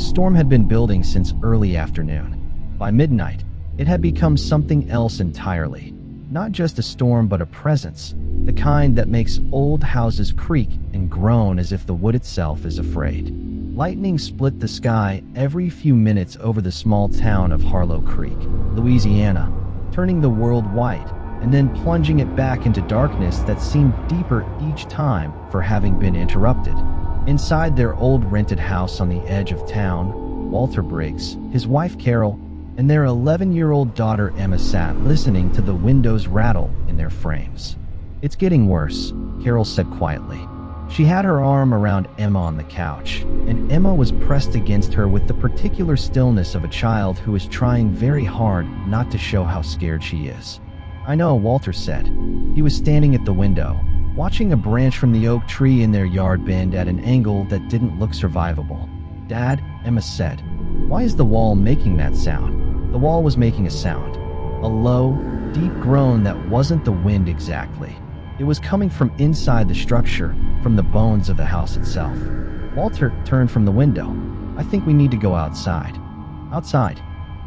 storm had been building since early afternoon. By midnight, it had become something else entirely. Not just a storm, but a presence, the kind that makes old houses creak and groan as if the wood itself is afraid. Lightning split the sky every few minutes over the small town of Harlow Creek, Louisiana, turning the world white and then plunging it back into darkness that seemed deeper each time for having been interrupted. Inside their old rented house on the edge of town, Walter Briggs, his wife Carol, and their 11-year-old daughter Emma sat listening to the windows rattle in their frames. "It's getting worse," Carol said quietly. She had her arm around Emma on the couch, and Emma was pressed against her with the particular stillness of a child who is trying very hard not to show how scared she is. "I know," Walter said. He was standing at the window, watching a branch from the oak tree in their yard bend at an angle that didn't look survivable. "Dad," Emma said, "why is the wall making that sound?" The wall was making a sound. A low, deep groan that wasn't the wind exactly. It was coming from inside the structure, from the bones of the house itself. Walter turned from the window. "I think we need to go outside." "Outside?"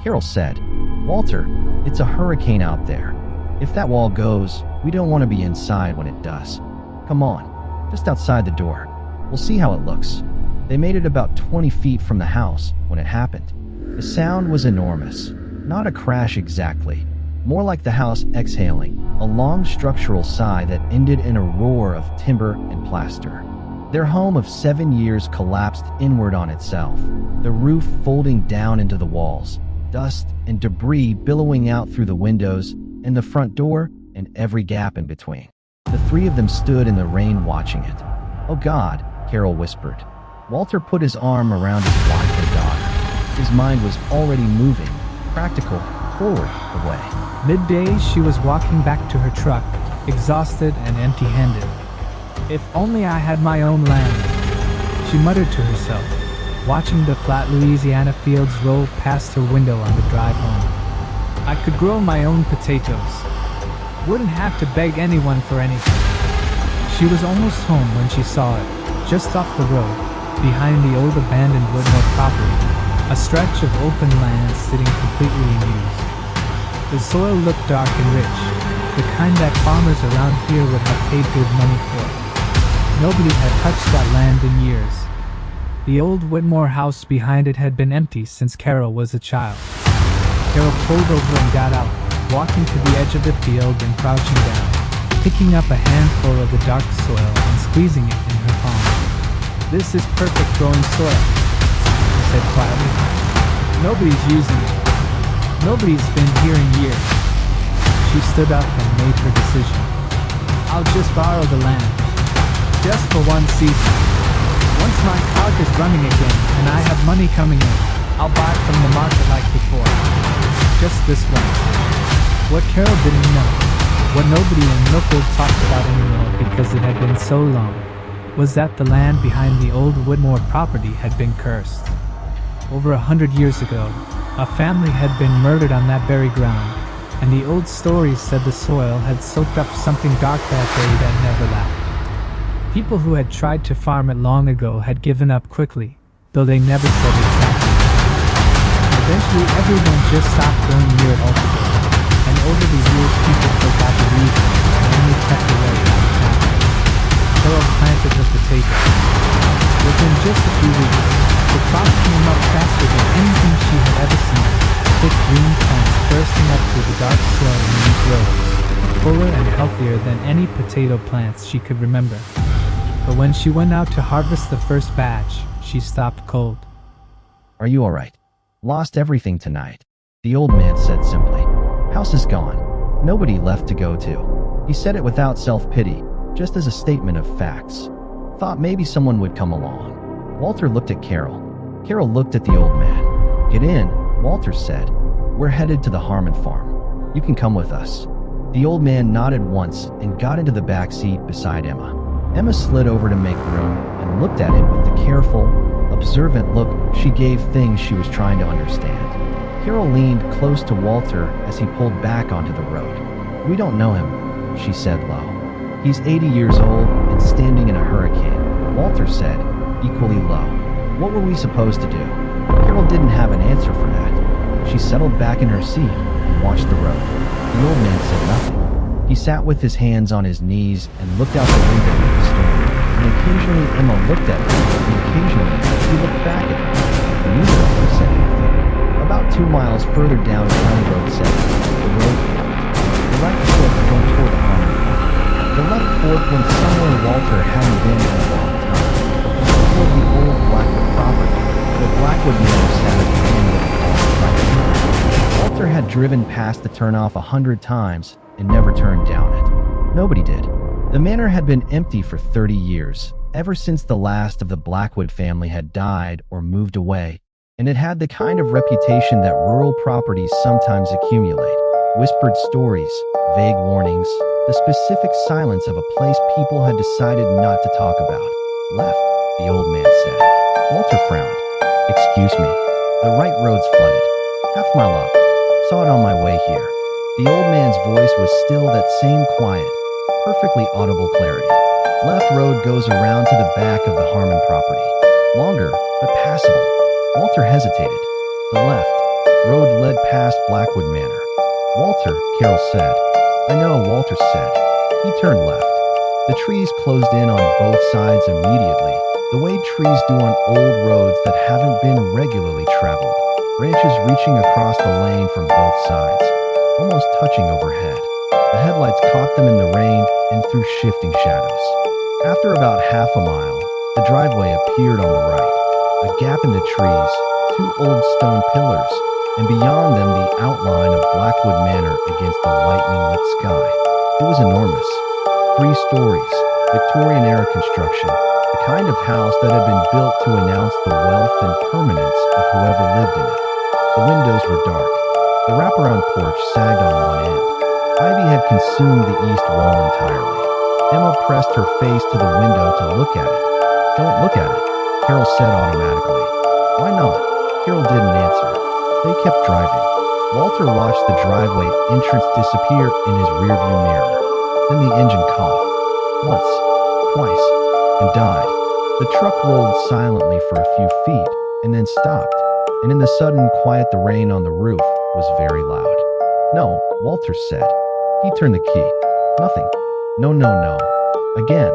Carol said. "Walter, it's a hurricane out there. If that wall goes, we don't want to be inside when it does. Come on, just outside the door. We'll see how it looks." They made it about 20 feet from the house when it happened. The sound was enormous. Not a crash exactly. More like the house exhaling, a long structural sigh that ended in a roar of timber and plaster. Their home of 7 years collapsed inward on itself, the roof folding down into the walls, dust and debris billowing out through the windows and the front door and every gap in between. The three of them stood in the rain watching it. "Oh God," Carol whispered. Walter put his arm around his wife and daughter. His mind was already moving, practical, forward, away. Midday, she was walking back to her truck, exhausted and empty-handed. "If only I had my own land," she muttered to herself, watching the flat Louisiana fields roll past her window on the drive home. "I could grow my own potatoes. Wouldn't have to beg anyone for anything." She was almost home when she saw it, just off the road, behind the old abandoned Woodmore property, a stretch of open land sitting completely unused. The soil looked dark and rich, the kind that farmers around here would have paid good money for. Nobody had touched that land in years. The old Whitmore house behind it had been empty since Carol was a child. Carol pulled over and got out, walking to the edge of the field and crouching down, picking up a handful of the dark soil and squeezing it in her palm. "This is perfect growing soil," she said quietly. "Nobody's using it. Nobody's been here in years." She stood up and made her decision. "I'll just borrow the land. Just for one season. Once my cart is running again and I have money coming in, I'll buy from the market like before. Just this once." What Carol didn't know, what nobody in Milford talked about anymore because it had been so long, was that the land behind the old Woodmore property had been cursed. Over 100 years ago, a family had been murdered on that very ground, and the old stories said the soil had soaked up something dark that day that never left. People who had tried to farm it long ago had given up quickly, though they never said exactly. Eventually everyone just stopped going near it altogether, and over the years people forgot the reason and only kept away out of town. Carol planted her potatoes. Within just a few weeks, the crop came up faster than anything she had ever seen, thick green plants bursting up through the dark soil in these rows, fuller and healthier than any potato plants she could remember. But when she went out to harvest the first batch, she stopped cold. "Are you all right?" "Lost everything tonight," the old man said simply. "House is gone. Nobody left to go to." He said it without self-pity, just as a statement of facts. Thought maybe someone would come along. Walter looked at Carol. Carol looked at the old man. "Get in," Walter said. "We're headed to the Harmon farm. You can come with us." The old man nodded once and got into the back seat beside Emma. Emma slid over to make room and looked at him with the careful, observant look she gave things she was trying to understand. Carol leaned close to Walter as he pulled back onto the road. "We don't know him," she said low. "He's 80 years old and standing in a hurricane," Walter said, equally low. "What were we supposed to do?" Carol didn't have an answer for that. She settled back in her seat and watched the road. The old man said nothing. He sat with his hands on his knees and looked out the window at the storm. And occasionally Emma looked at him, and occasionally he looked back at her. Neither of them said anything. About 2 miles further down County Road 7, the road forked. The right fork went toward the Harmon Farm. The left fork went somewhere Walter hadn't been in a long time. Toward the old Blackwood property, where Blackwood Manor sat at the end of the long driveway. Walter had driven past the turnoff 100 times and never turned down it. Nobody did. The manor had been empty for 30 years, ever since the last of the Blackwood family had died or moved away, and it had the kind of reputation that rural properties sometimes accumulate. Whispered stories, vague warnings, the specific silence of a place people had decided not to talk about. Left, the old man said. Walter frowned. Excuse me. The right road's flooded. Half-mile up. Saw it on my way here. The old man's voice was still that same quiet, perfectly audible clarity. Left road goes around to the back of the Harmon property. Longer, but passable. Walter hesitated. The left road led past Blackwood Manor. Walter, Carol said. I know, Walter said. He turned left. The trees closed in on both sides immediately, the way trees do on old roads that haven't been regularly traveled. Branches reaching across the lane from both sides, almost touching overhead. The headlights caught them in the rain and through shifting shadows. After about half a mile, the driveway appeared on the right. A gap in the trees, 2 old stone pillars, and beyond them the outline of Blackwood Manor against the lightning-lit sky. It was enormous. 3 stories, Victorian-era construction, the kind of house that had been built to announce the wealth and permanence of whoever lived in it. The windows were dark. The wraparound porch sagged on one end. Ivy had consumed the east wall entirely. Emma pressed her face to the window to look at it. Don't look at it, Carol said automatically. Why not? Carol didn't answer. They kept driving. Walter watched the driveway entrance disappear in his rearview mirror. Then the engine coughed. Once, twice, and died. The truck rolled silently for a few feet, and then stopped. And in the sudden quiet, the rain on the roof was very loud. No, Walter said. He turned the key. Nothing. No, no, no. Again.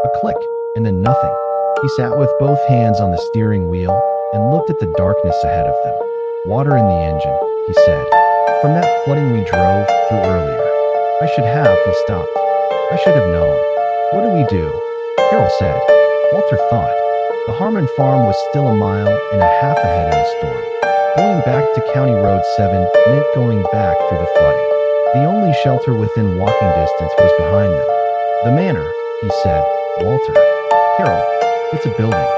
A click, and then nothing. He sat with both hands on the steering wheel and looked at the darkness ahead of them. Water in the engine, he said. From that flooding we drove through earlier. I should have, he stopped. I should have known. What do we do? Carol said. Walter thought. The Harmon farm was still a mile and a half ahead in the storm. Going back to County Road 7 meant going back through the flooding. The only shelter within walking distance was behind them. The manor, he said. Walter. Carol, it's a building.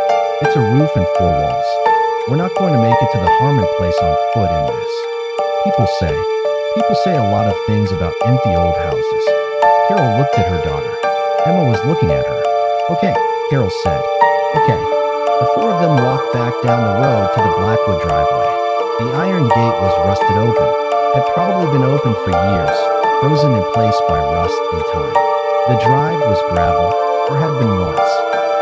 It's a roof and 4 walls. We're not going to make it to the Harmon place on foot in this. People say a lot of things about empty old houses. Carol looked at her daughter. Emma was looking at her. Okay, Carol said. Okay. The 4 of them walked back down the road to the Blackwood driveway. The iron gate was rusted open, had probably been open for years, frozen in place by rust and time. The drive was gravel, or had been once.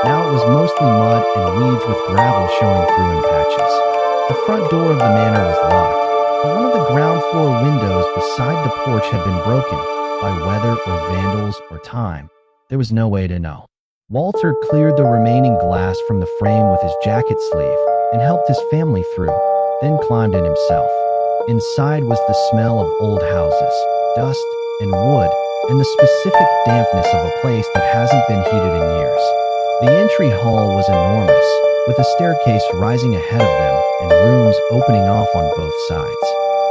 Now it was mostly mud and weeds with gravel showing through in patches. The front door of the manor was locked, but one of the ground floor windows beside the porch had been broken by weather or vandals or time. There was no way to know. Walter cleared the remaining glass from the frame with his jacket sleeve and helped his family through, then climbed in himself. Inside was the smell of old houses, dust and wood, and the specific dampness of a place that hasn't been heated in years. The entry hall was enormous, with a staircase rising ahead of them and rooms opening off on both sides.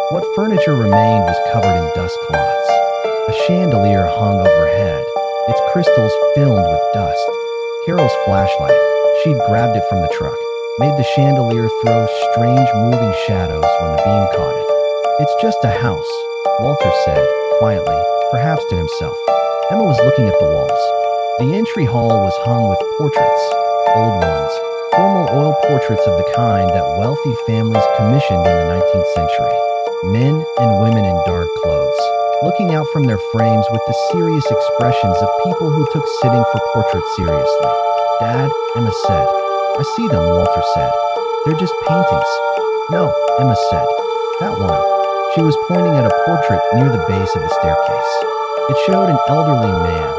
What furniture remained was covered in dust cloths. A chandelier hung overhead, its crystals filmed with dust. Carol's flashlight, she'd grabbed it from the truck, made the chandelier throw strange moving shadows when the beam caught it. It's just a house, Walter said, quietly, perhaps to himself. Emma was looking at the walls. The entry hall was hung with portraits, old ones, formal oil portraits of the kind that wealthy families commissioned in the 19th century. Men and women in dark clothes, looking out from their frames with the serious expressions of people who took sitting for portraits seriously. Dad, Emma said. I see them, Walter said. They're just paintings. No, Emma said. That one. She was pointing at a portrait near the base of the staircase. It showed an elderly man,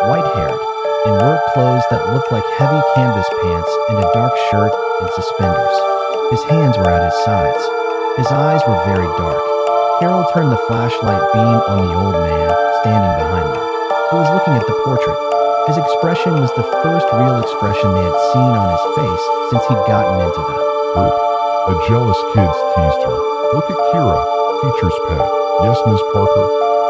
white-haired, in work clothes that looked like heavy canvas pants and a dark shirt and suspenders. His hands were at his sides. His eyes were very dark. Carol turned the flashlight beam on the old man standing behind them. He was looking at the portrait. His expression was the first real expression they had seen on his face since he'd gotten into the group. The jealous kids teased her. Look at Kira, teacher's pet. Yes, Miss Parker.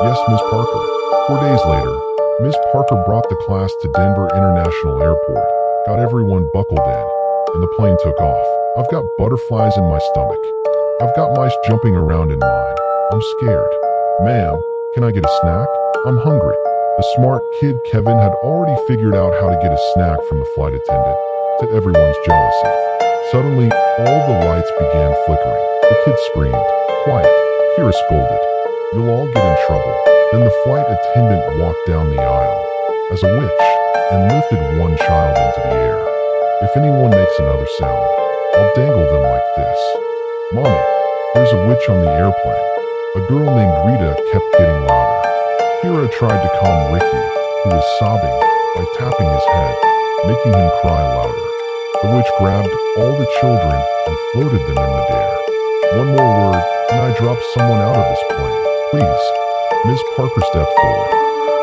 Yes, Miss Parker. 4 days later, Miss Parker brought the class to Denver International Airport, got everyone buckled in, and the plane took off. I've got butterflies in my stomach. I've got mice jumping around in mine. I'm scared. Ma'am, can I get a snack? I'm hungry. The smart kid Kevin had already figured out how to get a snack from the flight attendant, to everyone's jealousy. Suddenly, all the lights began flickering. The kids screamed, "Quiet!" Kira scolded. "You'll all get in trouble." Then the flight attendant walked down the aisle as a witch and lifted one child into the air. "If anyone makes another sound, I'll dangle them like this." "Mommy, there's a witch on the airplane." A girl named Rita kept getting louder. Kira tried to calm Ricky, who was sobbing, by tapping his head, making him cry louder. The witch grabbed all the children and floated them in midair. "One more word, and I drop someone out of this plane. Please." Miss Parker stepped forward.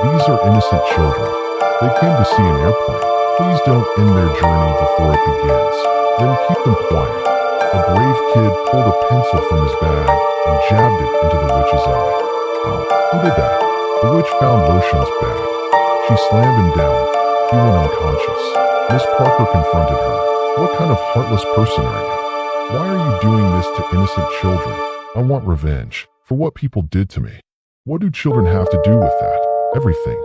"These are innocent children. They came to see an airplane. Please don't end their journey before it begins. Then keep them quiet." A brave kid pulled a pencil from his bag and jabbed it into the witch's eye. "Oh, who did that?" The witch found Roshan's bag. She slammed him down. He went unconscious. Miss Parker confronted her. "What kind of heartless person are you? Why are you doing this to innocent children?" "I want revenge for what people did to me." "What do children have to do with that?" "Everything.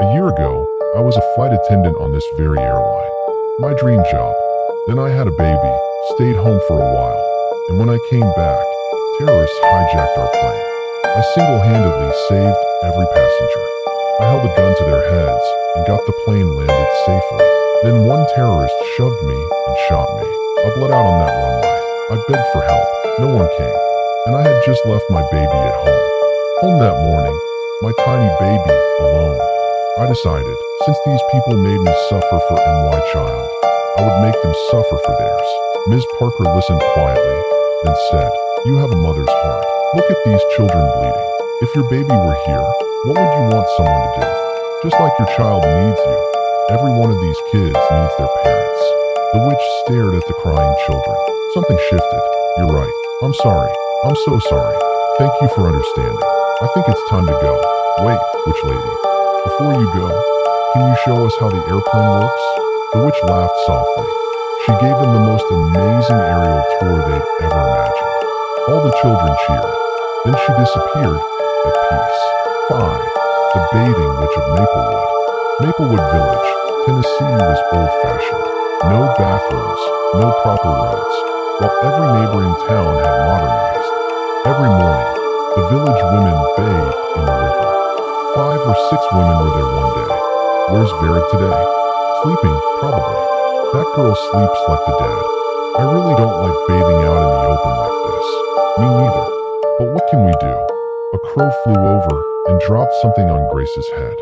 A year ago, I was a flight attendant on this very airline. My dream job. Then I had a baby, stayed home for a while, and when I came back, terrorists hijacked our plane. I single-handedly saved every passenger. I held a gun to their heads and got the plane landed safely. Then one terrorist shoved me and shot me. I bled out on that runway. I begged for help. No one came. And I had just left my baby at home. Home that morning, my tiny baby, alone. I decided, since these people made me suffer for my child, I would make them suffer for theirs. Ms. Parker listened quietly, then said, "You have a mother's heart. Look at these children bleeding. If your baby were here, what would you want someone to do? Just like your child needs you, every one of these kids needs their parents." The witch stared at the crying children. Something shifted. "You're right. I'm sorry. I'm so sorry. Thank you for understanding. I think it's time to go." "Wait, witch lady. Before you go, can you show us how the airplane works?" The witch laughed softly. She gave them the most amazing aerial tour they'd ever imagined. All the children cheered. Then she disappeared at peace. 5. The Bathing Witch of Maplewood. Maplewood Village, Tennessee was old-fashioned. No bathrooms, no proper roads, while every neighboring town had modernized. Every morning, the village women bathed in the river. 5 or 6 women were there one day. Where's Vera today? Sleeping, probably. That girl sleeps like the dead. I really don't like bathing out in the open like this. Me neither. But what can we do? A crow flew over and dropped something on Grace's head.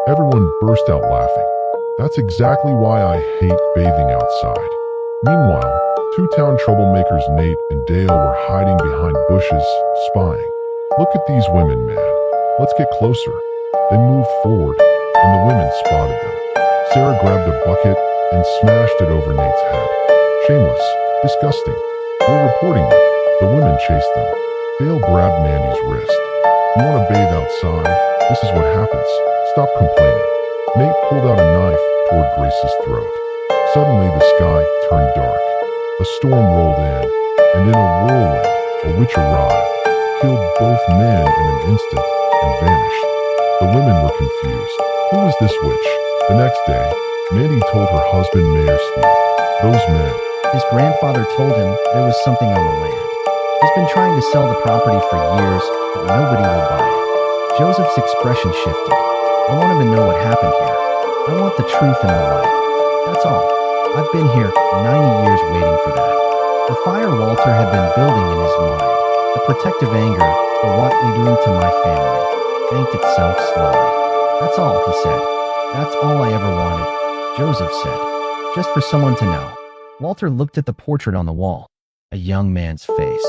Everyone burst out laughing. That's exactly why I hate bathing outside. Meanwhile, 2 town troublemakers, Nate and Dale, were hiding behind bushes, spying. "Look at these women, man. Let's get closer." They moved forward, and the women spotted them. Sarah grabbed a bucket and smashed it over Nate's head. "Shameless. Disgusting. We're reporting you." The women chased them. Dale grabbed Mandy's wrist. "You want to bathe outside? This is what happens. Stop complaining." Nate pulled out a knife toward Grace's throat. Suddenly the sky turned dark. A storm rolled in, and in a whirlwind, a witch arrived, killed both men in an instant, and vanished. The women were confused. Who was this witch? The next day, Mandy told her husband, Mayor Steve. "Those men." His grandfather told him there was something on the land. He's been trying to sell the property for years, but nobody will buy it. Joseph's expression shifted. "I want him to know what happened here. I want the truth and the light. That's all. I've been here 90 years waiting for that." The fire Walter had been building in his mind, the protective anger for what you're doing to my family, banked itself slowly. That's all, he said. That's all I ever wanted, Joseph said. Just for someone to know. Walter looked at the portrait on the wall, a young man's face.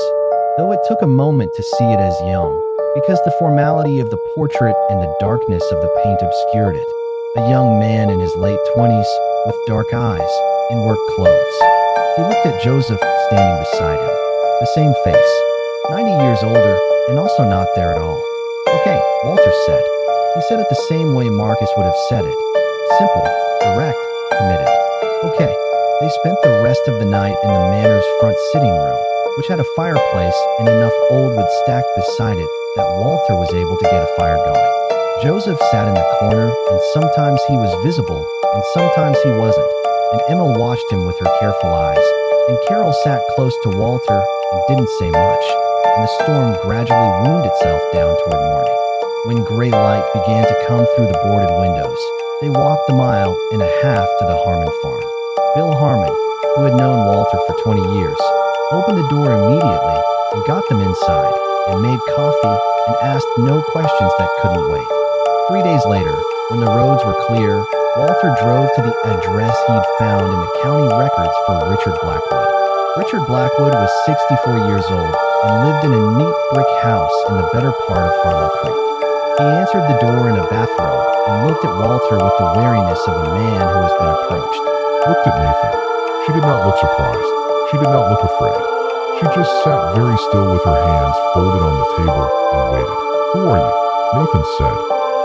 Though it took a moment to see it as young, because the formality of the portrait and the darkness of the paint obscured it. A young man in his late 20s, with dark eyes and work clothes. He looked at Joseph standing beside him. The same face, 90 years older, and also not there at all. Okay, Walter said. He said it the same way Marcus would have said it. Simple, direct, committed. Okay. They spent the rest of the night in the manor's front sitting room, which had a fireplace and enough old wood stacked beside it that Walter was able to get a fire going. Joseph sat in the corner, and sometimes he was visible, and sometimes he wasn't, and Emma watched him with her careful eyes, and Carol sat close to Walter and didn't say much, and the storm gradually wound itself down toward morning. When gray light began to come through the boarded windows, they walked the mile and a half to the Harmon farm. Bill Harmon, who had known Walter for 20 years, opened the door immediately and got them inside and made coffee and asked no questions that couldn't wait. 3 days later, when the roads were clear, Walter drove to the address he'd found in the county records for Richard Blackwood. Richard Blackwood was 64 years old and lived in a neat brick house in the better part of Harlow Creek. He answered the door in a bathrobe and looked at Walter with the wariness of a man who has been approached. Looked at Nathan. She did not look surprised. She did not look afraid. She just sat very still with her hands folded on the table and waited. Who are you? Nathan said.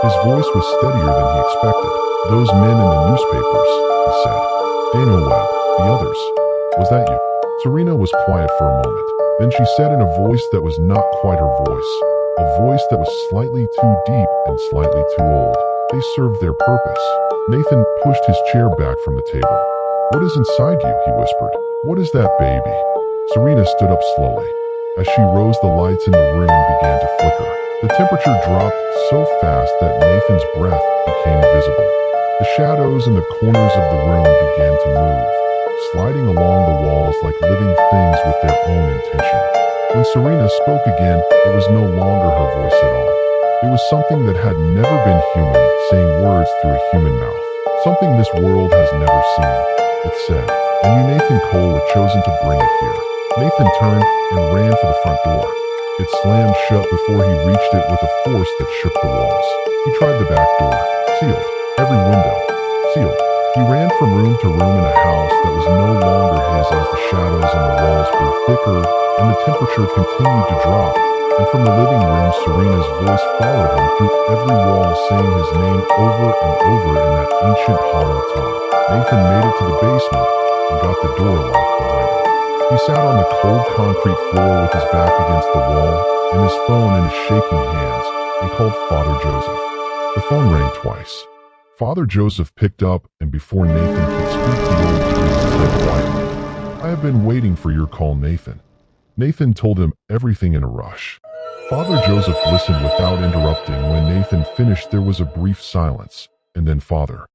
His voice was steadier than he expected. Those men in the newspapers, he said. Daniel Webb, the others. Was that you? Serena was quiet for a moment. Then she said in a voice that was not quite her voice. A voice that was slightly too deep and slightly too old. They served their purpose. Nathan pushed his chair back from the table. What is inside you? He whispered. What is that, baby? Serena stood up slowly. As she rose, the lights in the room began to flicker. The temperature dropped so fast that Nathan's breath became visible. The shadows in the corners of the room began to move, sliding along the walls like living things with their own intention. When Serena spoke again, it was no longer her voice at all. It was something that had never been human, saying words through a human mouth. Something this world has never seen. It said, and you, Nathan Cole, were chosen to bring it here. Nathan turned and ran for the front door. It slammed shut before he reached it with a force that shook the walls. He tried the back door. Sealed. Every window. Sealed. He ran from room to room in a house that was no longer his as the shadows on the walls grew thicker and the temperature continued to drop. And from the living room, Serena's voice followed him through every wall, saying his name over and over in that ancient hollow tone. Nathan made it to the basement and got the door locked behind him. He sat on the cold concrete floor with his back against the wall and his phone in his shaking hands and called Father Joseph. The phone rang twice. Father Joseph picked up, and before Nathan could speak, the old priest said quietly, I have been waiting for your call, Nathan. Nathan told him everything in a rush. Father Joseph listened without interrupting. When Nathan finished, there was a brief silence, and then Father